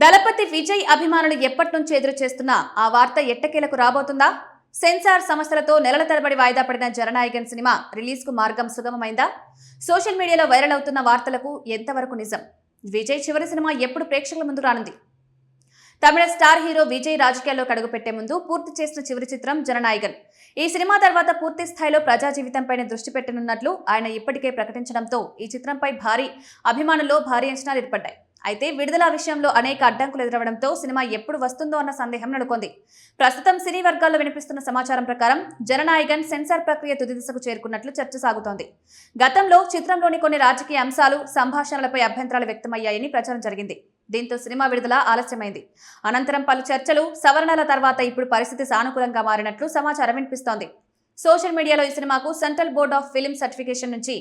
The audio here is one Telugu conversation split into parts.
దళపతి విజయ్ అభిమానులు ఎప్పటినుంచి ఎదురు చేస్తున్నా ఆ వార్త ఎట్టకేలకు రాబోతుందా? సెన్సార్ సమస్యలతో నెలల తరబడి వాయిదా పడిన జననాయకన్ సినిమా రిలీజ్ కు మార్గం సుగమమైందా? సోషల్ మీడియాలో వైరల్ అవుతున్న వార్తలకు ఎంతవరకు నిజం? విజయ్ చివరి సినిమా ఎప్పుడు ప్రేక్షకుల ముందు రానుంది? తమిళ స్టార్ హీరో విజయ్ రాజకీయాల్లోకి అడుగుపెట్టే ముందు పూర్తి చేసిన చివరి చిత్రం జననాయకన్. ఈ సినిమా తర్వాత పూర్తి స్థాయిలో ప్రజా జీవితంపైనే దృష్టి పెట్టనున్నట్లు ఆయన ఇప్పటికే ప్రకటించడంతో ఈ చిత్రంపై అభిమానుల్లో భారీ అంచనాలు ఏర్పడ్డాయి. అయితే విడుదల విషయంలో అనేక అడ్డంకులు ఎదురవడంతో సినిమా ఎప్పుడు వస్తుందో అన్న సందేహం నెలకొంది. ప్రస్తుతం సినీ వర్గాల్లో వినిపిస్తున్న సమాచారం ప్రకారం జననాయకన్ సెన్సార్ ప్రక్రియ తుది దశకు చేరుకున్నట్లు చర్చ సాగుతోంది. గతంలో చిత్రంలోని కొన్ని రాజకీయ అంశాలు, సంభాషణలపై అభ్యంతరాలు వ్యక్తమయ్యాయని ప్రచారం జరిగింది. దీంతో సినిమా విడుదల ఆలస్యమైంది. అనంతరం పలు చర్చలు, సవరణల తర్వాత ఇప్పుడు పరిస్థితి సానుకూలంగా మారినట్లు సమాచారం వినిపిస్తోంది. సోషల్ మీడియాలో ఈ సినిమాకు central board of film certification నుంచి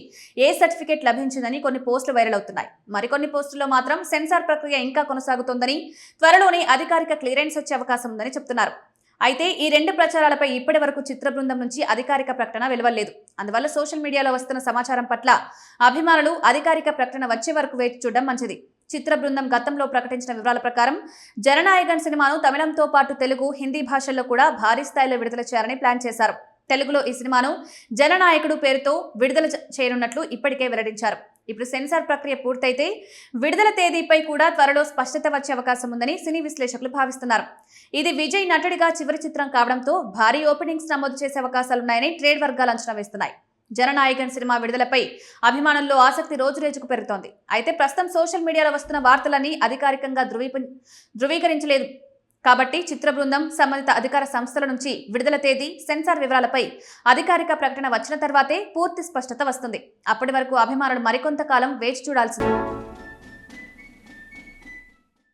ఏ సర్టిఫికేట్ లభించిందని కొన్ని పోస్టులు వైరల్ అవుతున్నాయి. మరికొన్ని పోస్టుల్లో మాత్రం సెన్సార్ ప్రక్రియ ఇంకా కొనసాగుతోందని, త్వరలోనే అధికారిక క్లియరెన్స్ వచ్చే అవకాశం ఉందని చెబుతున్నారు. అయితే ఈ రెండు ప్రచారాలపై ఇప్పటి వరకు చిత్ర బృందం నుంచి అధికారిక ప్రకటన వెలువడలేదు. అందువల్ల సోషల్ మీడియాలో వస్తున్న సమాచారం పట్ల అభిమానులు అధికారిక ప్రకటన వచ్చే వరకు వేచి చూడడం మంచిది. చిత్ర బృందం గతంలో ప్రకటించిన వివరాల ప్రకారం జననాయకన్ సినిమాను తమిళంతో పాటు తెలుగు, హిందీ భాషల్లో కూడా భారీ స్థాయిలో విడుదల చేయాలని ప్లాన్ చేశారు. తెలుగులో ఈ సినిమాను జననాయకుడు పేరుతో విడుదల చేయనున్నట్లు ఇప్పటికే వెల్లడించారు. ఇప్పుడు సెన్సార్ ప్రక్రియ పూర్తయితే విడుదల తేదీపై కూడా త్వరలో స్పష్టత వచ్చే అవకాశం ఉందని సినీ విశ్లేషకులు భావిస్తున్నారు. ఇది విజయ్ నటుడిగా చివరి చిత్రం కావడంతో భారీ ఓపెనింగ్స్ నమోదు చేసే అవకాశాలున్నాయని ట్రేడ్ వర్గాలు అంచనా వేస్తున్నాయి. జననాయకన్ సినిమా విడుదలపై అభిమానుల్లో ఆసక్తి రోజురోజుకు పెరుగుతోంది. అయితే ప్రస్తుతం సోషల్ మీడియాలో వస్తున్న వార్తలన్నీ అధికారికంగా ధృవీకరించలేదు కాబట్టి చిత్ర బృందం, సంబంధిత అధికార సంస్థల నుంచి విడుదల తేదీ, సెన్సార్ వివరాలపై అధికారిక ప్రకటన వచ్చిన తర్వాతే పూర్తి స్పష్టత వస్తుంది. అప్పటి వరకు అభిమానులు మరికొంతకాలం వేచి చూడాల్సింది.